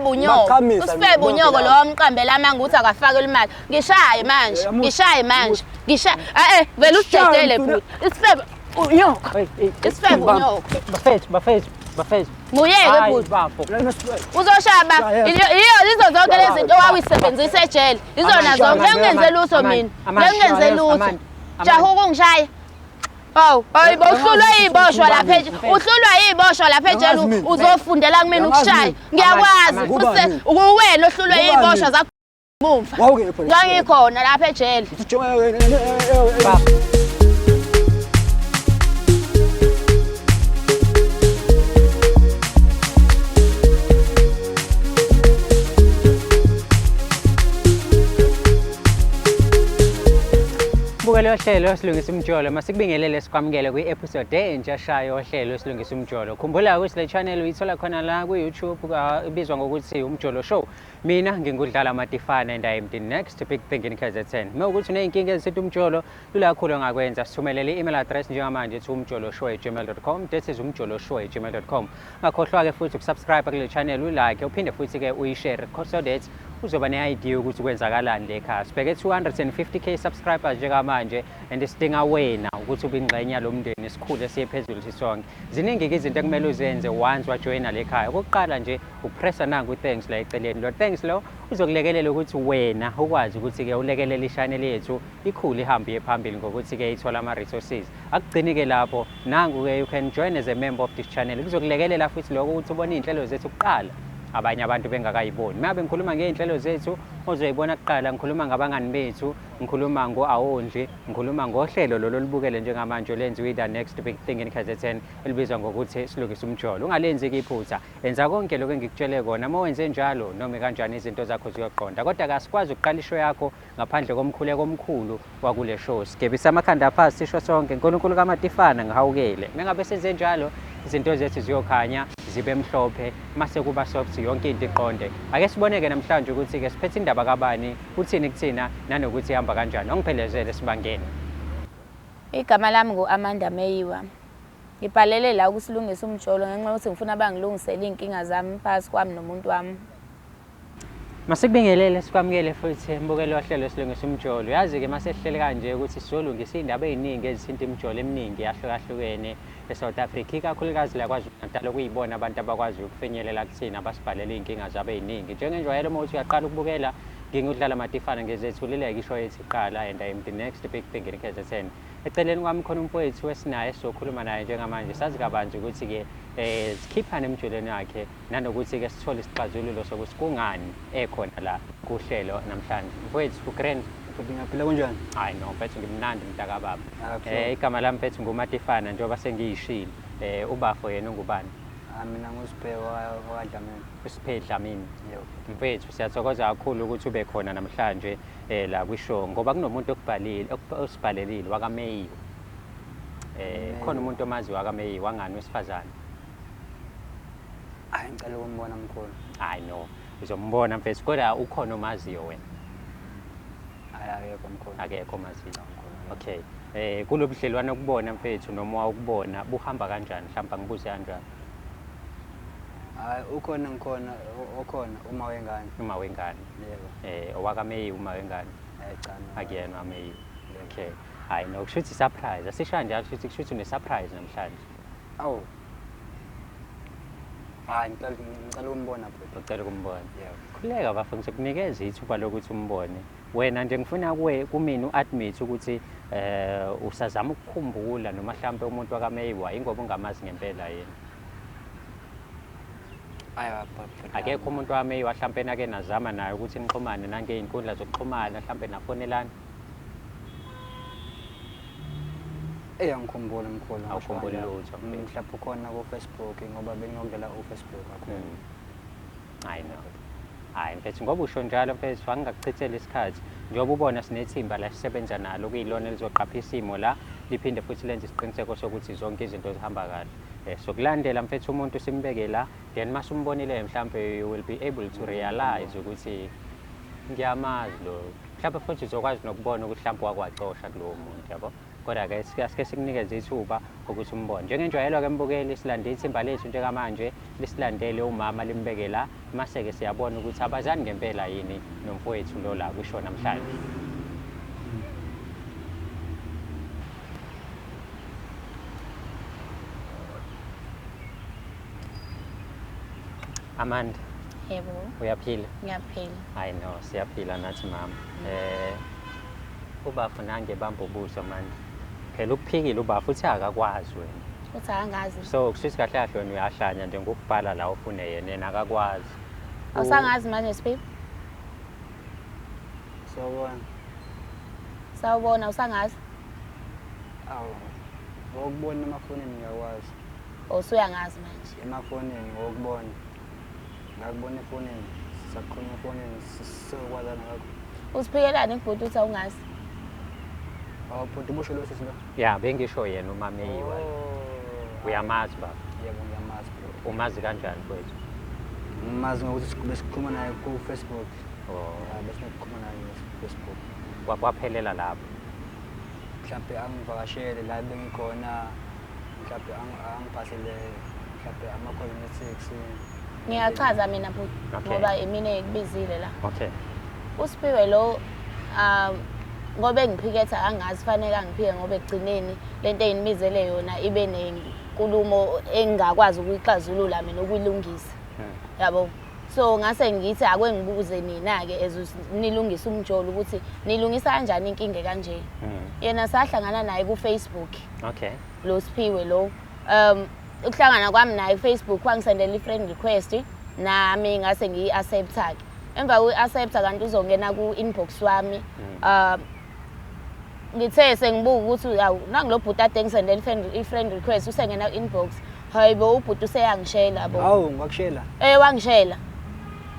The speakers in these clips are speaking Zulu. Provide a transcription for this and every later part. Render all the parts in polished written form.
usifebe unyoko lo wamqambela amanga ukuthi akafake imali. Ngishaye manje. Vele usidedele futhi. Isifebe unyoko. Isifebe unyoko. Bafethu. Muyeke futhi. Uzoshaba. Izo zonke lezi zinto owayisebenzisa ejele. Izona zonke ngenze lutho mina. Ngenze lutho. Jaha ukungishaya. Hayi bohlulwa iziboshwa lapha ejele. Uhlulwa iziboshwa lapha ejele uzofundela kumina ukushaya. Ngiyakwazi. Uwena ohlulwa iziboshwa zakho mumva. Ngangikhona lapha ejele. Lo hlelo silungisa umjolo masikubingelele sikwamukele kwi-episode entsha shayo ohlelo silungisa umjolo. Khumbula ukuthi le channel uyithola khona la ku-YouTube ibizwa ngokuthi Umjolo Show. Mina ngingudlala Matifana and I am the next big thing in KZN. Mawukuthi uneyinkinga ezithi umjolo lula kakhulu ongakwenza sithumelele i-email address njengamanje ethi umjoloshow@gmail.com. That is umjoloshow@gmail.com. Ngakhohlwa ke futhi ukusubscribe kule channel ulike uphinde futhi ke uyishare so that uzoba ne-idea ukuthi kwenzakalani le khaya. Sibheke 250k subscribers njengamanje and sidinga wena ukuthi ube ingxenye yalomndeni esikhulu esiye phezulu sisonke. Ziningi-ke izinto ekumele uzenze once wajoyina le khaya. Okokuqala nje upressa nangu i-thanks la eceleni. Lo thanks lo uzokulekelela ukuthi wena ukwazi ukuthi-ke ulekelele i-channel yethu ikhulu ihambe iye phambili ngokuthi-ke ithola ama-resources. Akugcini-ke lapho nangu-ke you can join as a member of this channel. Kuzokulekelela futhi lokho ukuthi ubone iy'nhlelo zethu kuqala abanye abantu bengakayiboni. Ngabe ngikhuluma ngey'nhlelo zethu ozoyibona kuqala, ngikhuluma ngabangani bethu, ngikhuluma ngo-Awondli, ngikhuluma ngohlelo lolo olubukele njengamanje lenziwe The Next Big Thing in KZN elibizwa ngokuthi Silungisa Umjolo. Ungalenzi-ke iphutha, enza konke lokho engikutshele kona. Uma wenze njalo noma kanjani izinto zakho ziyoqonda. Kodwa asikwazi ukuqala ishow yakho ngaphandle komkhuleko omkhulu wakule show. Sigebisa amakhanda phansi sisho sonke uNkulunkulu kaMatifana ngihawukele. Mengabe senze njalo izinto zethu ziyokhanya zibe mhlophe mase kuba soft yonke into iqonde. Ake siboneke namhlanje ukuthi-ke siphethe indaba kabani, uthini kuthina nanokuthi ihamba kanjani. Ongiphelezele sibangene. Igama lami ngu-Amanda Meyiwa. Ngibhalele la ukusilungisa umjolo ngenxa yokuthi ngifuna bangilungisele iy'nkinga zami phakathi kwami nomuntu wami. Masikubingelele sikwamukele futhi mbukelo wahlelo silungisa umjolo. Yazi-ke masehlele kanje ukuthi sizolungisa iy'ndaba ey'ningi ezithinta imijolo eminingi yahlukahlukene e-South Africa, ikakhulukazi la KwaZulu-Natal okuyibona abantu abakwazi ukufinyelela kuthina abasibhalela iy'nkinga zabo ey'ningi. Njengenjwayelo uma uthi uyaqala ukubukela ngingudlala Matifana ngezethulileke isho yethi iqala and I am the next big thing in KZN. Eceleni kwami khona umfowethu esinaye sizokhuluma naye njengamanje sazi kabanzi ukuthi-ke sikhiphane emjolweni wakhe nanokuthi-ke sithole isixazululo sokuthi kungani ekhona la kuhlelo namhlanje. Mfowethu uGrand Ngiyaphila kanjani? Hayi no mfethu ngimnandi mntakababa. Igama lami mfethu nguMatifana njengoba sengiyishilo. Ubafo yena ungubani? Mina nguSiphe wakwaDlamini. uSiphe Dlamini. Mfethu siyathokoza kakhulu ukuthi ube khona namhlanje la kwishow ngoba kunomuntu osibhalelile wakaMeyiwa. Khona umuntu omazi wakaMeyiwa wangani wesifazane? Hayi ngicela ukumbona mkhulu. Hayi no uzombona mfethu kodwa ukhona omaziyo wena? Akekho mkhulu. Akekho omaziyo. Okay. Kulo budlelwane okubona mfethu noma wawukubona buhamba kanjani mhlawumbe ngibuze kanjani? Hayi ukhona uma wengane. Uma wengane. Yebo. OwakaMeyiwa uma wengane. Cha. Akuyena waMeyiwa. Okay. Hayi no kushuthi surprise. Asisho njalo kushuthi une surprise namhlanje. Awu. Hayi ngicela ukumbona bhuti. Ucela ukumbona. Yebo. Khuleka bafundise kunikeza ithuba lokuthi umbone. Wena nje ngifuna kumina uadmit ukuthi usazama ukukhumbula noma mhlawumbe umuntu wakaMeyiwa ingoba ungamazi ngempela yena. Akekho umuntu waMeyiwa mhlawumbe nake nazama naye ukuthi nixhumane nangey'nkundla zokuxhumana mhlawumbe nafonelana. Ngikhumbula mkhulu. Awukhumbuli lutho. Mhlawumbe ukhona ku-Facebook ngoba benginokudlala u-Facebook kakhulu. Hayi no. Hayi mfethu ngoba usho njalo mfethu angingakuchithela isikhathi njengoba ubona sinethimba la sisebenza nalo kuyilona elizoqapha isimo la liphinde futhi lenze isiqiniseko sokuthi zonke izinto zihamba kahle. Sokulandela mfethu umuntu simbeke la then masumbonile mhlawumbe you will be able to realize ukuthi ngiyamazi lo. Mhlawumbe futhi uzokwazi nokubona ukuthi mhlawumbe wakwacosha kulowo muntu yabo. kodwa-ke asike sikunikeze ithuba ukuthi umbone. Njengenjwayelo-ke mbukeli silande ithimba lethu njengamanje lisilandele umama limbeke la, mase-ke siyabona ukuthi abazani ngempela yini nomfowethu lo la kusho namhlanje. Amanda, Yebo, uyaphila? ngiyaphila. Hayi no, siyaphila nathi mama. Ubafu nange bamba ubuso manje. Phela ukuphikile ubafu uthi akakwazi wena. Uthi angazi. So kushuthi kahle kahle wena uyahlanya nje ngokubhala la ufune yena akakwazi. Awusangazi manje Sipho? Sawubona. Sawubona usangazi? Awu. Ngokubona emafonini ngiyakwazi. Usuyangazi manje. Emafonini ngokubona. Ngakubona efonini. Sakhuluma efonini sizokwazana ngakho. Usiphikelani kubhuti uthi awungazi? Awu bhuti busho lo sisi lo. Ya, bengisho yena umama eyiwa. Uyamazi baba. Yebo ngiyamazi bro. Umazi kanjani mfowethu? Ngimazi ngokuthi besikhuluma naye ku Facebook. Oh, Bese ngikhuluma naye ku Facebook. waphelela lapho. Mhlawumbe angivakashele la bengikhona. Mhlawumbe angiphasele mhlawumbe ama-cosmetics. Ngiyachaza mina bhuti Okay. ngoba imina ekubizile la. Okay. Usiphiwe lo ngoba engiphiketha angazi fanele angiphike ngoba ekugcineni lento eyinimizele yona ibe nenkulumo engakwazi ukuyixazulula mina ukuyilungisa. Yabo. So ngase ngithi akwengibuze nina-ke nilungisa umjolo ukuthi nilungisa kanjani inkinga kanje. Yena sahlangana naye ku Facebook. Okay. Lo Siphiwe lo ukuhlangana kwami naye Facebook wangisendela i-friend request nami ngase ngiyi-accepta-ke. Emva kwe-accepta kanti uzongena ku-inbox wami ngithe sengibuka ukuthi awu nangilo bhuti ade ngisendela i-friend request usengena ku-inbox. Hayibo ubhuti useyangishela bo. Hawu ngakushela.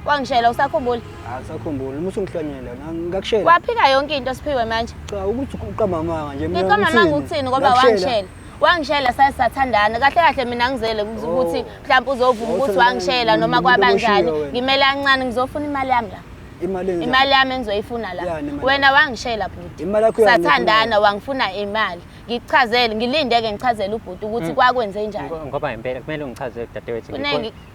Wangishela usakhumbula? Asakhumbula uma usungihlanyela ngakushela. Waphika yonke into Siphiwe manje. Cha ukuthi uqamamanga nje mina. Ngiqamamanga ukuthini ngoba wangishela. Wangishela sasathandana kahle kahle mina ngizele ukuthi mhlawumbe uzovuma ukuthi wangishela noma kwabanjani ngimele kancane ngizofuna imali yami la. Imali yami engizoyifuna la. Wena wangishela bhuti. Sathandana wangifuna imali. Ngichazele ngilindeke ngichazele ubhuti ukuthi kwakwenze njani. Ngoba impela kumele ungichazele dadewethu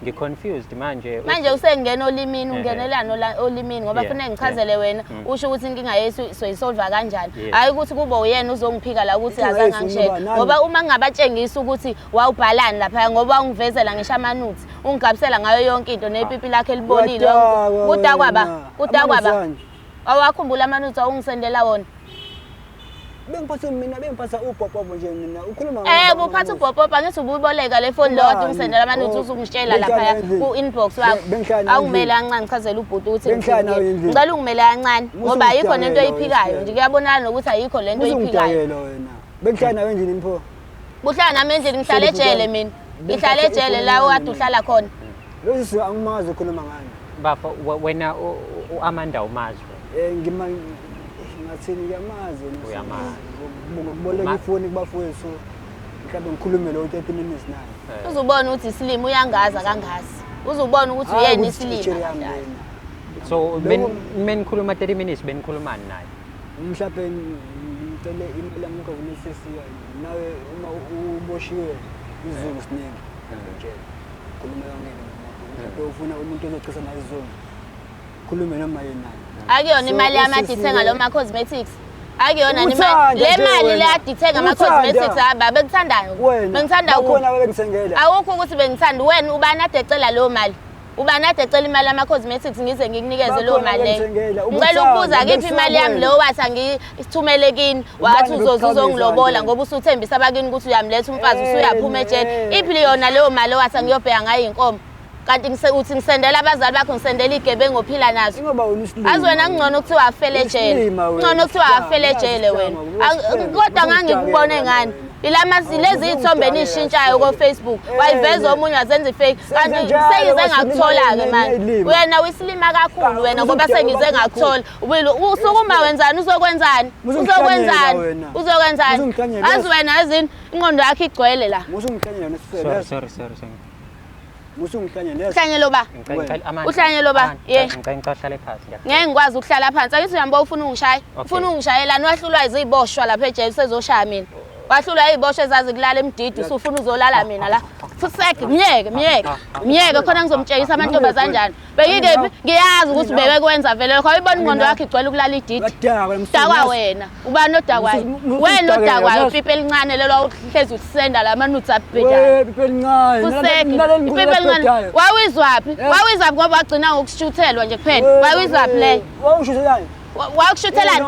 ngiconfused manje. Manje usengena olimini ungenelana olimini ngoba kufanele ngichazele wena usho ukuthi inkinga yethu soyisolva kanjani. Hayi ukuthi kube uyena uzongiphika la ukuthi azange ngishela. Ngoba uma ngingabatshengisa ukuthi wawubhalani lapha ngoba ungivezela ngisho amanuthi ungigabisela ngayo yonke into nepipi lakhe libonile. Kudakwaba. Awakhumbula amanuthi awungisendela wona. Bengiphatha upopopo nje mina ukhuluma buphatha upopopo ngithi ubuyiboleka le phone lo ungisendela amanuthi uzungishela lapha ku inbox wakho. Awungimele kancane ngichazela ubhuti ukuthi ngicela ungimele kancane ngoba ayikho lento oyiphikayo nje kuyabonana nokuthi ayikho lento oyiphikayo. Wena bengihlala nawe endlini mpho. Buhlala nami endlini ngihlala ejele mina. Ngihlala ejele la okade uhlala khona. Lo sisi angimazi ukhuluma ngani. Bafo wena uAmanda umazi. Ngathini ngiyamazi. Uyamazi. Ukuboleka ifoni kubafowethu. Mhlawumbe ngikhulume lo 30 minutes naye. Uzubona ukuthi isilimo uyangaza kangazi. Uzubona ukuthi uyena isilimo. So benikhuluma 30 minutes benikhulumani naye. Mhlawumbe ngicela imali yami ngokunesisi nawe uma uboshiwe izulu siningi. Ngitshela. Khuluma yonke. Mhlawumbe ufuna umuntu ozochisa naye izulu. Khulume noma yena. Akuyona imali yami adithenga lo ma cosmetics. Akuyona imali le mali le adithenga ama cosmetics aba bekuthandayo. Bengithanda khona bengisengela. Awukho ukuthi bengithanda wena ubani ade ecela lo mali. Ubani ade ecela imali ama cosmetics ngize ngikunikeze lo mali leyo. Ngicela ukubuza kephi imali yami lo wathi angithumele kini wathi uzongilobela ngoba usuthembisa abakini ukuthi uyamletha umfazi usuyaphuma ejele. Iphi yona leyo mali wathi ngiyobheka ngayo inkomo. Kanti uthi ngisendela abazali bakho ngisendela igebengu ophila nazo. Azwena ngcono kuthiwa afele ejele. Ngcono kuthiwa afele ejele wena. Kodwa ngangikubone ngani. Lezi izithombe nishintshayo ku Facebook. Wayiveza omunye wazenza ifake. Kanti sengize ngakuthola ke manje. Wena uyisilima kakhulu wena ngoba sengize ngakuthola. Usukuma wenzani uzokwenzani? Uzokwenzani? Azi wena ezini ingqondo yakhe igcwele la. Musungikanyela nesifele. Sorry. Musungihlanyele. Uhlanyelo ba? Uhlanyelo ba? Ngicela uhlale phansi. Ngeke ngikwazi ukuhlala phansi. Akithi uyamba ufuna ungishaya. Ufuna ungishayela niwahlulwa iziboshwa lapha ejele sezoshaya mina. Wahlulwa iziboshwa ezazi kulala emdidi usufuna uzolala mina la. Fuseke miyeke khona ngizomtshengisa amantombazane kanjani. Bekikephi ngiyazi ukuthi bebekwenza vele lokho ayibona ingqondo yakhe igcwele ukulala ididi. Dakwa wena ubani odakwayo wena odakwayo ipipe elincane lelo uhlezi usenda la manuthi abhedala ipipe elincane ipipe elincane wawizwaphi ngoba wagcina ngokushuthelwa nje kuphela wawizwaphi le wakushuthelani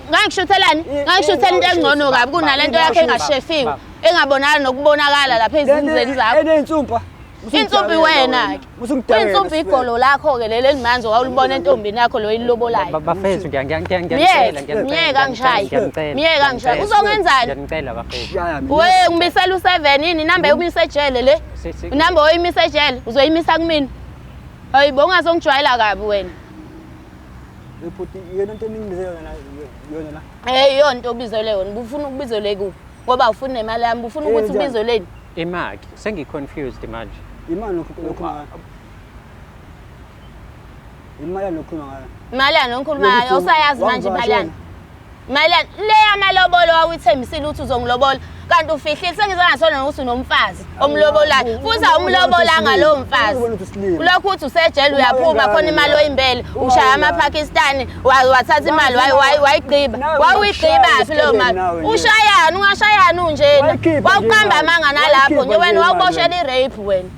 ngangishuthelani into engcono kabi kunalento yakhe engashefiwe engabonakala nokubonakala lapha ezinzeni zakho insumpi wena insumpi igolo lakho ke leli manje wawulibona entombini yakho lo ilobolayo bafethu ngiyeka ngishaya uzongenzani ngiyacela bafethu we ngimisela u7 yini inamba umise ejele le inamba oyimise ejele uzoyimisa kumina hayibo ungazongijwayela kabi wena Ephuti yena into eningizele yona la yonto ubizele yona ufuna ukubizele kuphi ngoba ufuna nemali yami ufuna ukuthi ubizeleni imaki sengiconfused manje imali lokhuluma imali nokhuluma ngayo usayazi manje imali le amalobolo wawithembisile ukuthi uzongilobola kanti ufihlile sengizengathona ukuthi unomfazi omlobolayo futhi awumlobola ngalo mfazi kulokhu uthi usejele uyaphuma khona imali oyimbele ushaya amaPakistani wathatha imali wayigqiba phi lo mali ushayani ungashayani unjena wawuqamba amanga nalapho nje wena wawuboshela irape wena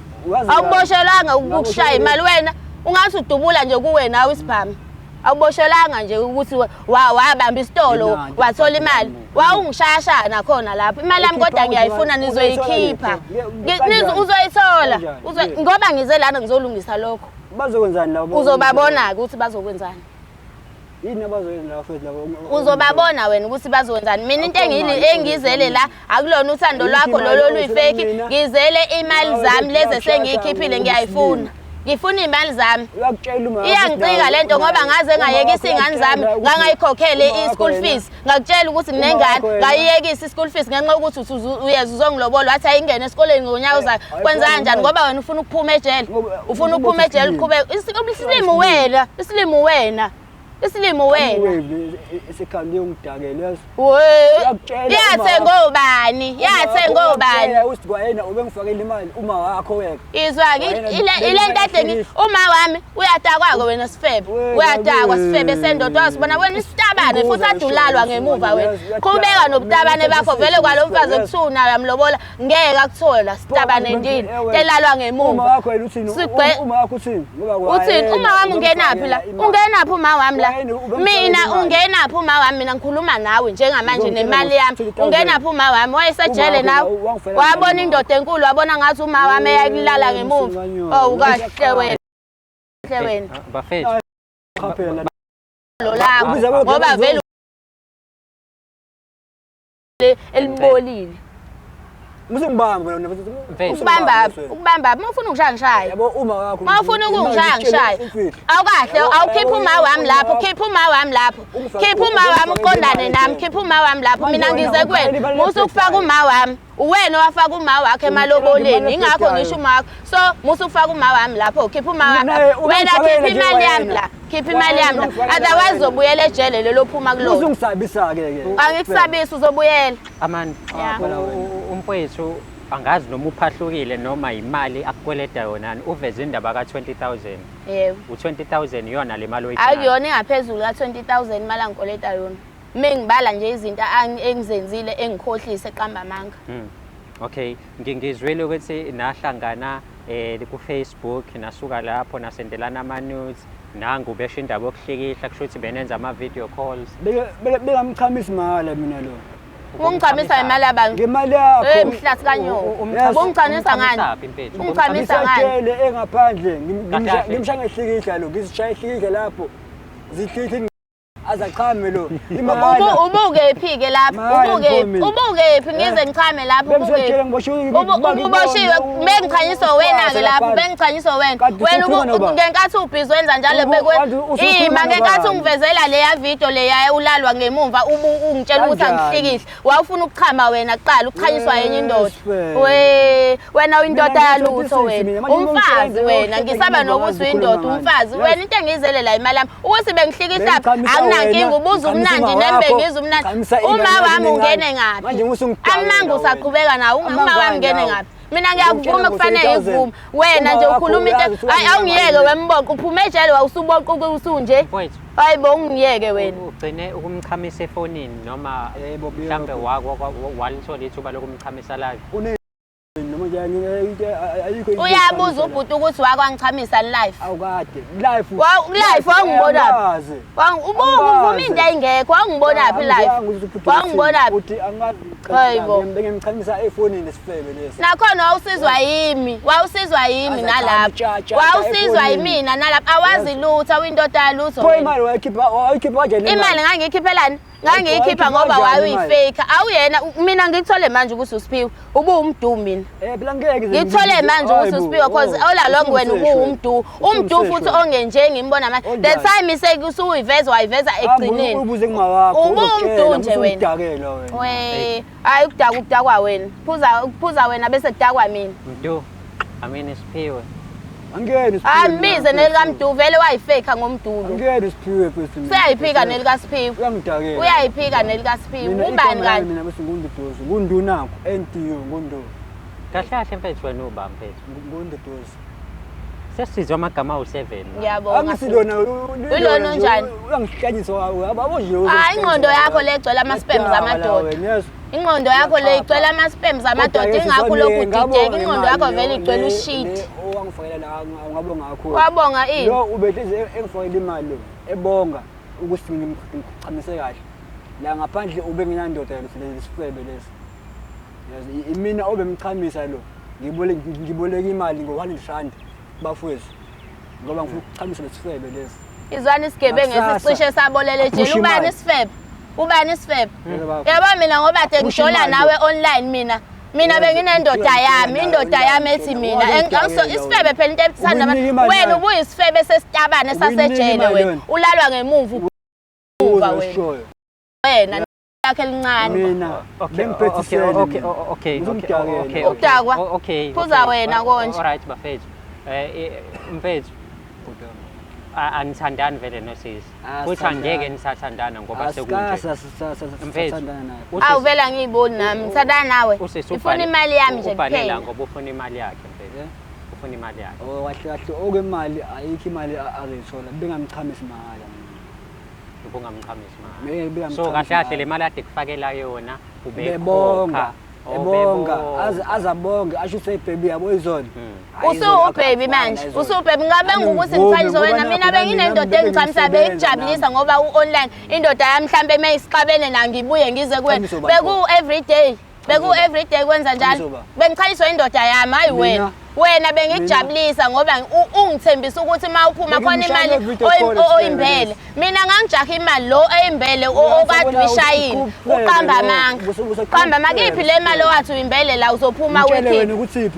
awuboshelanga ukushaya imali wena ungathi udubula nje kuwena awisibhamu awuboshelanga nje ukuthi wabamba isitolo wathola imali wawungishashaya nakhona lapho imali yami kodwa ngiyayifuna nizoyikhipha uzoyithola ngoba ngize lana ngizolungisa lokho bazokwenzani labo uzobabona ukuthi bazokwenzani yini abazoyenza la futhi labo uzobabona wena ukuthi bazokwenzani mina into engizele la akulona uthando lwakho lolo luyifake ngizele imali zami lezi sengiyikhiphile ngiyayifuna ngifuna imali zami iyangicika lento ngoba ngaze ngayekisa ingane zami ngangayikhokhele i-school fees ngakutshela ukuthi nginengane ngayiyekisa i-school fees ngenxa ukuthi uyeza uzongilobola wathi ayingene esikoleni ngonyaka uzayo kwenza kanjani ngoba wena ufuna ukuphuma ejele uqhubeka isilimo wena isikhambi ungidakele yazi yathenga obani usithi kwayena ubengifakela imali uma wakho weka izwa ile ntate uma wami uyatakwa wena Sifebe uyatakwa Sifebe sendodwa wasibona wena isitabane futhi adulalwa ngemuva wena qhubeka nobutabane bakho vele kwalomfazi okusuna yamlobola ngeke akuthola sitabane ndini elalwa ngemuva uma wakho wena uthini uma wakho uthini uthini uma wami ungenaphi la ungenaphi uma wami la mina ungenaphi uma wami mina ngikhuluma nawe njengamanje nemali yami ungenaphi uma wami wayesejele nawe wabona indoda enkulu wabona ngathi uma wami eyakulala ngemuva kahle wena bafethu qaphela lo lakho ngoba vele elibolile musingibamba ukubamba mawufuna ungishaya yabo uma wakho mawufuna ukungishaya awukahle awukhipha uma wami lapho khipha uma wami uqondane nami khipha uma wami lapho mina ngize kuwena musukufaka uma wami uwena wafaka uma wakhe emaloboleni ingakho ngisho uma wakho so musukufaka uma wami lapho khipha uma wami wena khipha imali yami la otherwise uzobuyela ejele lelo phuma kulona uzungisabisa ke angikusabisa uzobuyela amani umfowethu angazi noma uphahlukile noma imali akukweleda yona uveze indaba ka20,000 yebo u20,000 iyona le mali oyithanda akuyona engaphezulu ka20,000 imali angikoleta yona mengibala nje izinto engizenzile engikhohlise eqamba amanga okay ngingizwile ukuthi nahlangana ku-Facebook nasuka lapho nasendelana ama-news nangu besho indaba yokuhlikihla kusho ukuthi benenza ama-video calls bengamchamisi mahala mina lo ungichamisa imali yabantu ngemali yakho mhlathi kanyoka ungichamisa ngani ungichamisa ngani engaphandle ngimshaya ngehlikihla lo ngizishaya ihlikihla lapho zihlihla azaqhame lo. Ubukephi-ke lapho? Ubukephi ngize ngichame lapho ubukephi? Uboshiwe bengikhanyiswa wena-ke lapho bengikhanyiswa wena. Wena ngenkathi ubhizi wenza njalo ima ngenkathi ungivezela leya video leya ulalwa ngemumva ungitshela ukuthi angihlikihle. Wawufuna ukuchama wena kuqala ukukhanyiswa yenye indoda. Wena uyindoda yalutho wena. Umfazi wena ngisaba nokuthi uyindoda umfazi. Wena into engizele la imali yami ukuthi bengihlikihla akunankinga ubuza umnandi nembe ngiza umnandi. Uma wami ungene ngaphi? Amanga usaqhubeka nawo uma wami ngene ngaphi? Mina ngiyakuvuma kufanele ngivume. Wena nje ukhuluma into awungiyeke wembonqa uphume ejele wawusubonqa usunje. Hayibo ungiyeke wena. Ugcine ukumchamisa efonini noma mhlambe walithola ithuba lokumchamisa live. Uyabuza ubhuti ukuthi wakwangichamisa live. Awukade live. Live wangibona. Uvuma into ayingekho wangibona phi live. Wangibona ukuthi angazi ngimchamisa efonini lesifebe lesi. Nakhona wawusizwa yimi nalapho. Wawusizwa yimina nalapho awazi lutho awindoda yalutho. Pho imali wayikhipha kanjani? Imali ngangiyikhiphela ngangiyikhipha ngoba wayuyifake. Awuyena mina ngikuthole manje ukuthi uSiphiwe ubuwumdumi mina. Phela ngeke ngithole manje ukuthi uSiphiwe because all along wena ubuwumdu. Umdu futhi ongenje ngimbona manje. The time isekuthi uyiveza wayiveza egcineni. Ubuze kuma wakho. Ubumdu nje wena. Udakela wena. Hayi ukudakwa wena. Phuza wena bese kudakwa mina. Mdu. Amini Siphiwe. Angene Siphiwe. Amize nelikaMdu vele wayifake ngomdulo. Angene Siphiwe phela. Uyayiphika nelikaSiphiwe. Uyangidakela. Uyayiphika nelikaSiphiwe. Ubani kani? Mina bese ngunduduzo. Ngundunako NTU ngundu. Kahle kahle mfethu wena uba mfethu. Ngunduduzo. Sesizwe amagama awu7. Ngiyabonga. Angisilona ulona njani? Uyangihlanyisa yabo nje. Hayi ingqondo yakho le igcwele ama-spams amadoda. Ingqondo yakho le igcwele ama-spams amadoda ingakho lokhu udideka ingqondo yakho vele igcwele ushit. Owangifakela la ngabonga kakhulu. Wabonga ini? Lo ubethe engifakela imali lo ebonga ukuthi ngichamise kahle. La ngaphandle ube nginandoda lesifebe lesi. Yazi imina obemchamisa lo ngiboleka imali ngo100 bafowethu ngoba ngifuna ukuchamisa lesifebe lesi. Izwana isigebengu ngesicishe sabolele ejele ubani isifebe? Ubani isifebe? Yabo mina ngoba ngijola nawe online mina benginendoda yami indoda yami ethi mina isifebe phela into ebithanda wena ubuyisifebe sesitabane sasejele wena ulalwa ngemuva wena yakhe elincane mina bengiphethisene okay ukudakwa phuza wena konje alright bafethu mfethu anithandani vele nosisi futhi angeke nisathandana ngoba sekunje mfethu awuvela ngiyiboni nami ngithandana nawe ufuna imali yami nje kuphela ngoba ufuna imali yakhe mfethu ufuna imali yakhe kahle kahle okwemali ayikho imali azayithola bengamchamisi mahala ubungamchamisi mahala so kahle kahle le mali ade kufakela yona ubebonga ebonga azabonge asho baby yabo izona usubaby manje usubaby ngabe ngukuthi ngithanyiswe wena mina benginendoda engichamisa beyijabulisa ngoba online indoda yami mhlambe mayisixabene na ngibuye ngize kuwena beku everyday kwenza njalo bengichanyiswa indoda yami hayi wena bengikujabulisa ngoba ungithembisa ukuthi mawuphuma khona imali oyimbele mina ngangijaha imali lo eyimbele okade uyishayile uqamba amanga kiphi le mali owathi uyimbele la uzophuma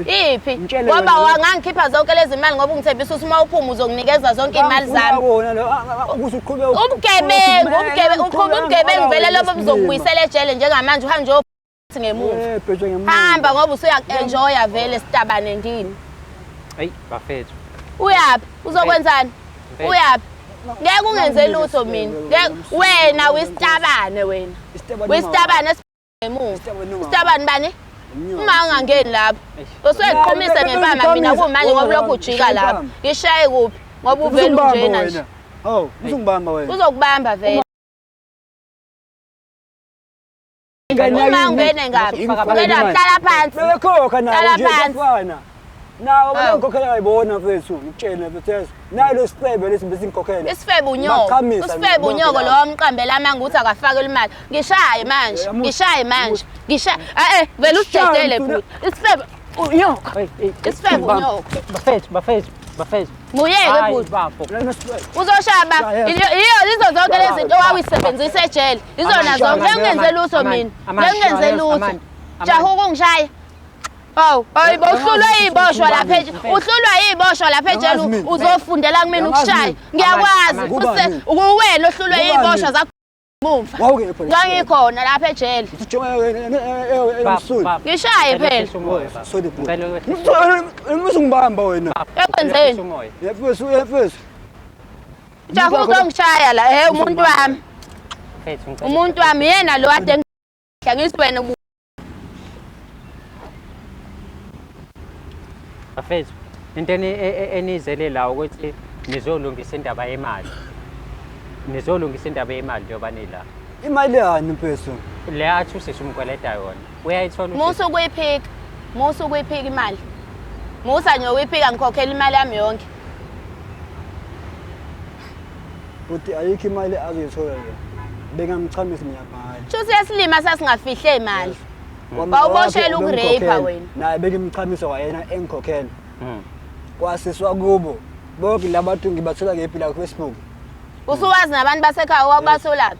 iphi ngoba wangangikhipha zonke lezi imali ngoba ungithembisa ukuthi mawuphuma uzokunikeza zonke imali zami ubugebengu vele lobo buzokubuyisela ejele njengamanje uhambe nje ngemuva hamba ngoba usuya-enjoya vele sitabane ndini hayi bafethu uyaphi uzokwenzani uyaphi ngeke ungenze lutho mina wena wisitabane wena wisitabane ngemuva isitabane bani uma ungangeni lapho usuyiqhumisa ngempama mina kumanje ngoba lokhu ujika lapho ngishaye kuphi ngoba uvele unjena nje uzongibamba wena uzokubamba vele uma ungene ngaphi ungena hlala phansi bekhokha nawe nje kufana nawe ngikhokhela ngayibona mfethu ngitshela mfethu nalo sifebe lesi bese ngikhokhela isifebe unyoko lo wamqambela amanga ukuthi akafakela imali ngishaye manje vele usidedele bhuti isifebe unyoko isifebe unyoko bafethu bafethu Nguyeke bhuti. Uzoshaba. Iyo izo zonke lezi zinto owayisebenzisa ejele. Izona zonke engenze lutho mina. Engenze lutho. Jaha ukungishaya. Hawu, hayibo uhlulwa iziboshwa lapha ejele. Uhlulwa iziboshwa lapha ejele uzofundela kumina ukushaya. Ngiyakwazi. Uwena ohlulwa iziboshwa zakho. Mumva. Ngangikhona lapha ejele. Ngishaye phela. Ngibamba wena. Ekwenzeni? Yefesu. Jaha uzongishaya la, umuntu wami. Umuntu wami yena lo ade ngiswena. Bafethu, into enizele la ukuthi nizolungisa indaba yemali. Nizolungisa indaba yemali njengoba nila. Imali yani mfethu? Le athi usishumkweleta yona. Uyayithola Musu kuyiphika. Musu kuyiphika imali. Musa nje uyiphika ngikhokhela imali yami yonke. Uthi ayikho imali azoyithola le. Bengamchamisa mina manje. Sho siyasilima sasingafihle imali. Bawuboshela ukurape wena. Naye bekimchamisa wayena engikhokhela. Kwasiswa kubo. Bonke labantu ngibathola ngephi la ku Facebook. Usuwazi nabantu basekhaya wabasolaphi?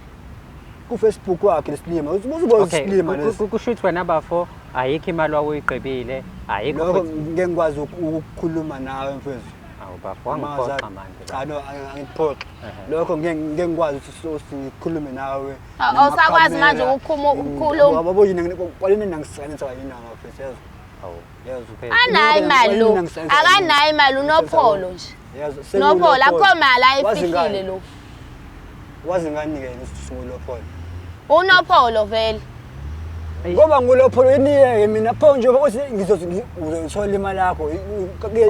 Ku Facebook wakhe lesilima. Uzibona isilima lesi. Kusho ukuthi wena bafo ayikho imali wawuyigqibile, ayikho lokho ngeke ngikwazi ukukhuluma nawe mfethu. Awu bafo wangiphoqa manje. Cha no angiphoqi. Lokho ngeke ngikwazi sikhulume nawe. Awusakwazi manje ukukhuluma. Wabo yini kwaleni nangisanisa yini mfethu. Awu. Anayi imali lo. Akanayi imali unopholo nje. Nopholo akho mali ayifihlile lo. Wazi ngani ke isisingulopholo? Unopholo vele. Ngoba ngulopholo yeniyeke mina pho nje ukuthi ngizothola imali yakho.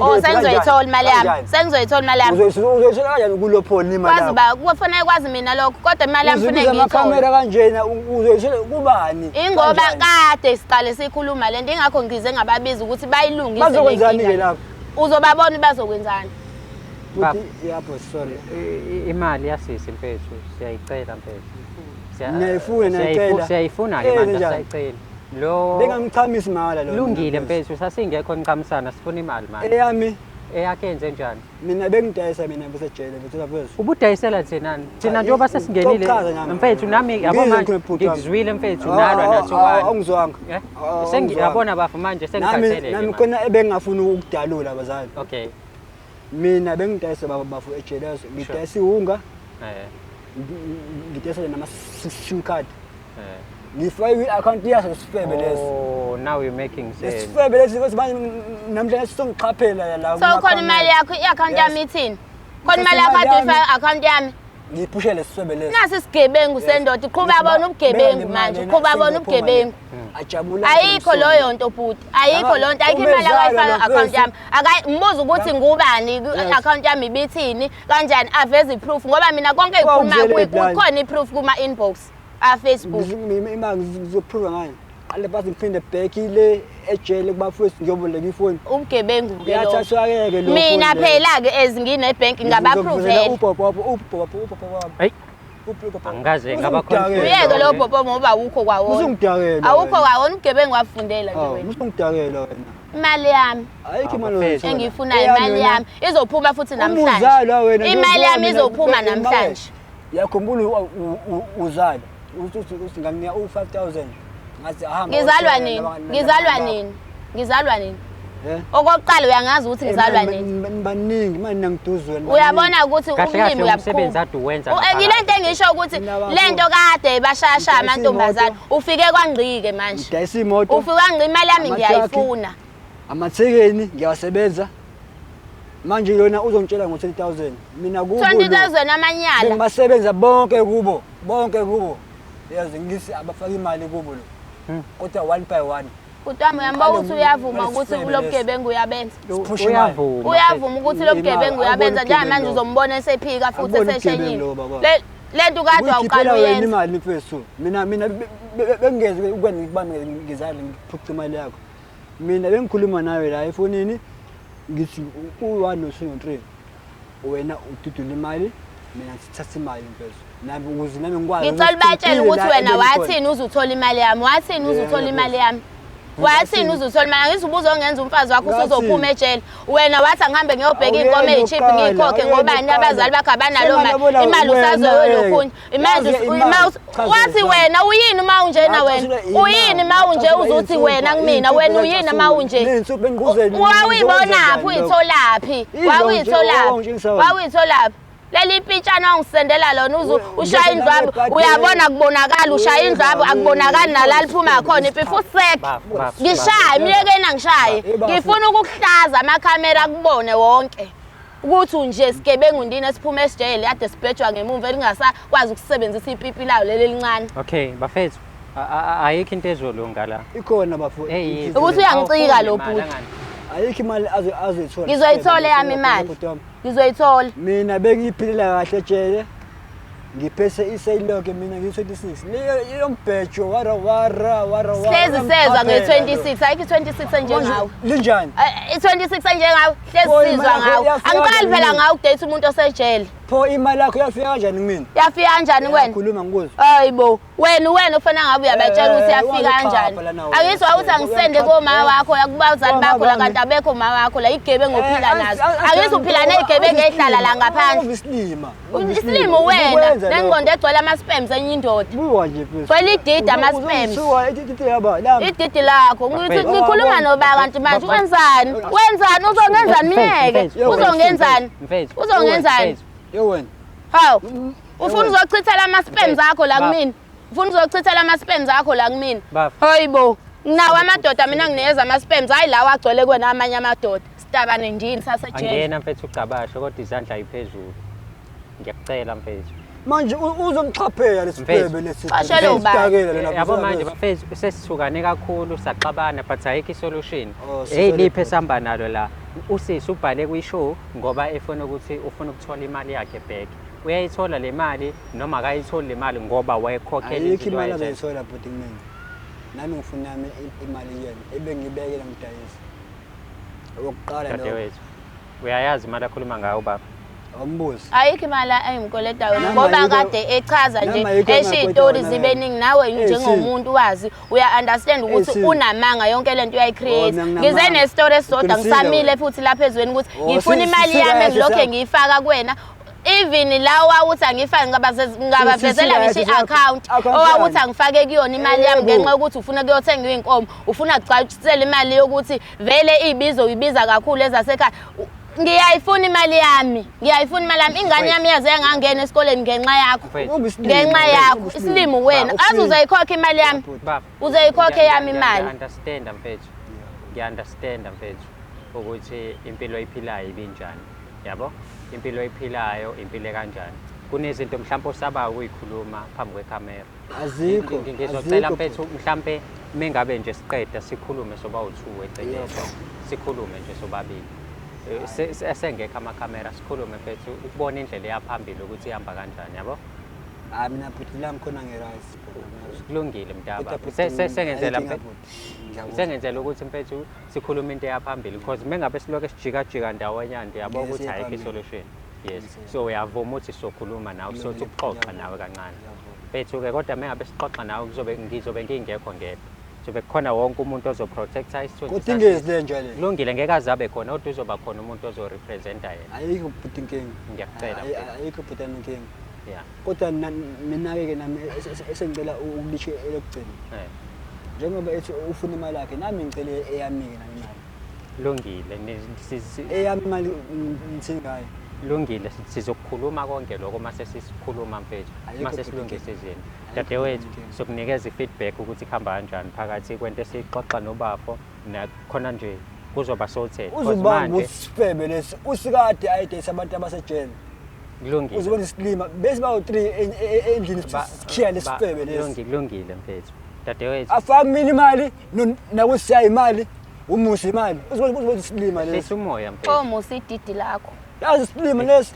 Oh sengizoyithola imali yami. Sengizoyithola imali yami. Uzoyithola kanjani kulopholo imali yakho? Kwazi ba kufanele kwazi mina lokho kodwa imali yami kufanele ngiyithole. Kamera kanjena uzoyithola kubani? Ingoba kade siqale sikhuluma lento ingakho ngize ngababiza ukuthi bayilungise le. Bazokwenzani ke lapho? Uzobabona bazokwenzani. Yabo sorry. Imali yasisi mfethu, siyayicela mfethu. Siyayifuna ke manje siyayicela. Lo bengamchamisi mala lo. Lungile mfethu, sasingekho niqhamisana sifuna imali manje. Eyami eyakhe yenze njani? Mina bengidayisa mina besejele bethela phezulu. Ubudayisela thenani? Thina njengoba sesingenile mfethu nami yabo manje ngizwile mfethu nalwa nathi wani. Awungizwanga. Sengiyabona bafu manje sengikhathele. Nami khona ebengafuna ukudalula abazali. Okay. Mina bengidayisa bafu ejele ngidayisa ihunga. Ngidayisa nama SIM card. Ngifake i-account yaso sifebe lesi. Oh, now you're making sense. Sifebe lesi ukuthi manje namhlanje sizongiqhaphela la. So khona imali yakho i-account yami ithini? Khona imali yakho adifaka account yami. Ngiphushele sifebe lesi. Nasi isigebengu sendoda uqhuba bona ubugebengu manje, uqhuba bona ubugebengu. Ajabula. Ayikho loyo nto futhi. Ayikho lo nto ayikho imali ayifaka account yami. Akayibuza ukuthi ngubani account yami ibithini kanjani aveze iproof ngoba mina konke ikhuluma kukhona iproof kuma inbox. Facebook imali ngizoprove ngayo qale basi ngiphinde back ile ejele kuba first ngiyoboleka ifoni ubugebengu ke lo uyathathwa ke lo mina phela ke ezingine ebank ngabaprove ubhobho hey angaze ngabakhona uyeke lo bhobho ngoba ukho kwawona uzongidakela awukho kwawona ubugebengu wafundela nje wena uzongidakela wena imali yami ayikho imali engifuna imali yami izophuma futhi namhlanje imali yami izophuma namhlanje yakhumbula uzala uthi ngamnika u5000 ngathi ahamba ngizalwa nini okokuqala uyangazi ukuthi ngizalwa nini baningi manje nangiduzweni uyabona ukuthi umlimi uyamsebenza ade uwenza ngilento engisho ukuthi lento kade bashasha amantombazana ufike kwangqike manje ngidayisa imoto ufike kwangqi imali yami ngiyayifuna amathekeni ngiyawasebenza manje yona uzongitshela ngo20000 mina kubo 20000 amanyala bengibasebenza bonke kubo yazi ngisi abafaka imali kubo lo kodwa 1 by 1 kodwa uyamba ukuthi uyavuma ukuthi lobugebengu uyabenza uyavuma ukuthi lobugebengu uyabenza njengamanje uzombona esephika futhi eseshenyile lento kade awuqala uyenza imali mfethu mina bengeze ukwenza kubami ngizali ngiphuca imali yakho mina bengikhuluma nawe la efonini ngithi u1 no3 wena ududula imali mina ngithatha imali mfethu nami ukuze nami ngikwazi ngicela batshela ukuthi wena wathini uzuthola imali yami wathini uzuthola imali yami wathini uZuthole mina ngithi ubuzongenza umfazi wakho usuzophuma ejele wena wathi angihambe ngiyobheka inkomo ezichip ngiyikhokhe ngobani abazali bakho abanalo imali usazoyolokhunye wathi wena uyini uma unjena wena uyini uma unje uzuthi wena kumina wena uyini uma unje wawuyibonaphi uyitholaphi wawuyitholaphi leli pitshana ongisendela lona ushaya indlwabu uyabona kubonakala ushaya indlwabu akubonakali nala liphuma khona ipifu useka ngishaye miyekena ngishaye ngifuna ukukuhlaza amakhamera kubone wonke ukuthi unje sigebengu ndini esiphuma esijele ade sibhejwa ngemuva elingasakwazi ukusebenzisa ipipi lawo leli lincane. Okay bafethu ayikho into ezolunga la ikhona bafowethu ukuthi uyangicika lo bhuti ayikho imali azoyithola ngizoyithola yami imali ngizoyithola mina bengiyiphilela kahle ejele ngiphese isayilonke mina ngi26 leyo mbhejo wara hlezi sezwa nge26 ayikho 26 enjengawe linjani i26 enjengawe hlezi sizwa ngawe angiqali phela ngawe ukudate umuntu osejele pho imali yakho yafika kanjani kumina yafika kanjani wena khuluma ngikuzo hayibo wena ufana ngabe uyabatshela ukuthi yafika kanjani angithi wawuthi angisende koma wakho yakubazali bakho la kanti abekho uma wakho la igebe ngophila nazo angithi uphila nezigebe ngehlala la ngaphandle isilimo wena nengqondo egcwele ama spams enye indoda buwa nje phela gwela ididi ama spams ididi yaba lami ididi lakho ngithi ngikhuluma noba kanti manje wenzani uzongenzani miyeke uzongenzani yo wena hawu ufuna uzochithela ama spams akho la kumina ufuna uzochithela ama spams akho la kumina hayibo nawo amadoda mina ngineza ama spams hayi lawa agcwele kwena amanye amadoda sitabane ndini sasejele angena mfethu ucabashe kodwa izandla iphezulu ngiyakucela mfethu manje uzomchaphela lesibhebe lesi yabo manje bafethu sesisukane kakhulu saxabana but ayikho isolution liphe esihamba nalo la usisi ubhale kwishow ngoba efuna ukuthi ufuna ukuthola imali yakhe back uyayithola le mali noma akayitholi le mali ngoba wayekhokhela izinto imali azayithola but mina nami ngifuna imali yena ebengibekela ngidayisa okokuqala lo uyayazi imali akhuluma ngayo baba awumbuzi ayikho imali ayimkoleta wena ngoba kade echaza nje eshitori zibe ningi nawe njengomuntu wazi uya understand ukuthi unamanga yonke lento uyayicreate ngize ne story esodwa ngisamile futhi lapha ezweni ukuthi ngifuna imali yami ngilokho ngiyifaka kuwena even lawa uthi angifake ngabavezela ngisho i-account owawuthi angifake kuyona imali yami ngenxa yokuthi ufuna kuyothenga inkomo ufuna kucachisela imali yokuthi vele ibizo uyibiza kakhulu ezasekhaya ngiyayifuna imali yami ingane yami yaze ngangena esikoleni ngenxa yakho isilimo wena azuzoyikhokha imali yami uzoyikhokha yami imali understand mfethu ngiunderstand mfethu ukuthi impilo iphilayo ibinjani yabo impilo ephilayo impilo kanjani kunezinto mhlawumbe osaba ukuyikhuluma phambi kwecamera azikho ngizocela mfethu mhlawumbe mengabe nje siqeda sikhulume soba u2 eceleni sikhulume nje sobabili esengekho amacamera sikhulume mfethu ukubona indlela yaphambili ukuthi ihamba kanjani yabo mina futhi lami khona ngerice kulungile mntaba sengenzela ukuthi mfethu sikhuluma into yaphambili because mengabe siloke sijika ndawonyana yabo ukuthi ayikho isolution yes so uyavuma ukuthi sokhuluma nawe sothi ukuxoxa nawe kancane mfethu ke kodwa mengabe sixoxa nawe ngizobe ngingekho ngedwa sobe khona wonke umuntu ozoprotecta isithunzi kodwa ingezi le njalo kulungile ngeke azabe khona kodwa uzoba khona umuntu ozorepresenta yena ayikho futhi inkinga ngiyakucela ayikho futhi inkinga yeah kodwa mina ke nami esengicela ukulisho elokugcina njengoba ethi ufuna imali yakhe nami ngicela eyami ke nami imali kulungile eyami imali ngithengayo kulungile sizokukhuluma konke lokho mase sisikhuluma mfethu mase silungise izinto dadewethu sokunikeza ifeedback ukuthi khamba kanjani phakathi kwento esixoxa nobafo nakhona nje kuzoba sothela uzobamba usifebe lesi usikade ayidayisa abantu abasejele kulungile uzobona isilima bese bawu3 endlini sikhiya lesifebe lesi kulungile mfethu dadewethu afaka mina imali nakusiya imali umusi imali uzobona isilima lesi sesumoya mfethu umusi ididi lakho yazi isilima lesi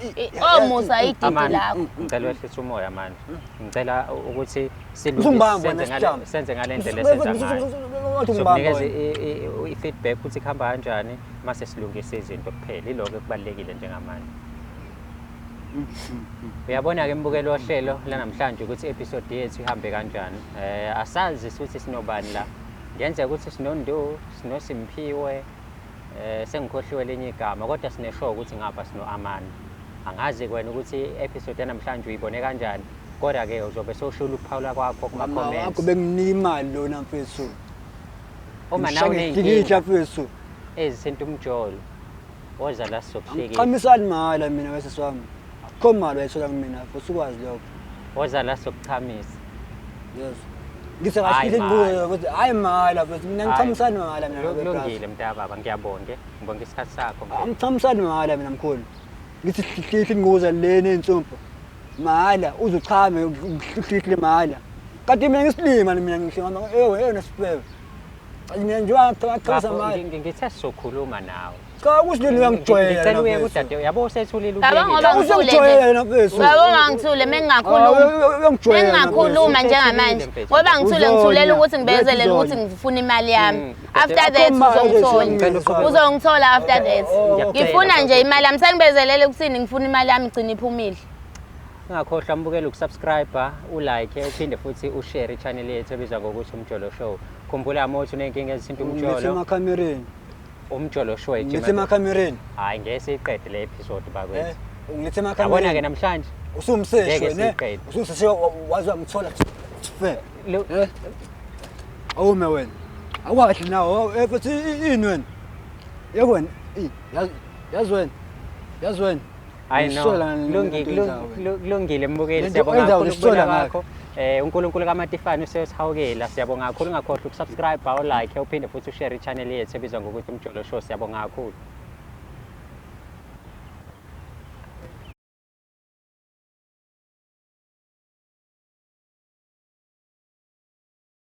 umusa ididi lakho ngicela wehlisa umoya manje ngicela ukuthi senze ngalendlela esenza ngayo sokunikeza i-feedback ukuthi khamba kanjani mase silungise izinto kuphela iloko kubalekile njengamanje uyabona ke mbukelo ohlelo lanamhlanje ukuthi episode yethu ihambe kanjani asazi ukuthi sinobani la Ngiyenzeka ukuthi sinoNdu, sinoSimphiwe, sengikhohliwe lenye igama kodwa sineshow ukuthi ngapha sinoAmani. Angazi kwena ukuthi episode yanamhlanje uyibone kanjani. Kodwa ke uzobe soshula ukuphawula kwakho kuma comments. Akho benginika imali lona mfethu. Uma nawe uneyinkinga mfethu. Ezisenta umjolo. Woza la sokuhlekela. Qhamisani mahala mina wesisi wami. Akho mali ayithola kumina futhi ukwazi lokho. Woza la sokuchamisa. Yes. Ngise kahle ngibuye ukuthi hayi mahala futhi mina ngiqhamisani mahala mina. Kulungile mntababa ngiyabonga. Ngibonga isikhathi sakho. Angiqhamisani mahala mina mkhulu. Ngithi hlihle ngoza leni insumpu. Mahala uzuchame uhlihle mahala. Kanti mina ngisilima mina ngishima yona siphewe. Mina nje waqhaqhasa mahala. Ngithe sizokhuluma nawe. Cha kusindini uyangijwayela. Ngicela uye kudade yabo usethulile Yabo ngoba usengijwayela mfethu. Yabo ngangithule mengingakhuluma njengamanje. Ngoba ngithulela ukuthi ngibezelele ukuthi ngifuna imali yami. After that uzongithola after that. Ngifuna nje imali yami sengibezelele ukuthini ngifuna imali yami igcina iphumile. Ungakhohlwa mbukela ukusubscribe, ulike, uphinde futhi ushare i-channel yethu ebizwa ngokuthi Umjolo Show. Khumbula mothi unenkinga ezithinta umjolo. Ngisemacamereni. Umjolo Show Ngisemacamereni. Hayi ngeke siyiqede le episode bakwethu. Ngilethe emacamereni. Yabona ke namhlanje usumseshwe ne. Usumseshwe wazi ngithola fe. Awume wena. Awukahle nawo futhi ini wena. Yabona yazi wena. I know. Kulungile mbukeli siyabonga kakhulu ukubona kwakho. uNkulunkulu kaMatifane usesihawukela siyabonga kakhulu ungakhohlwa ukusubscribe, like uphinde futhi ushare i-channel yethu ebizwa ngokuthi Umjolo Show. Siyabonga kakhulu.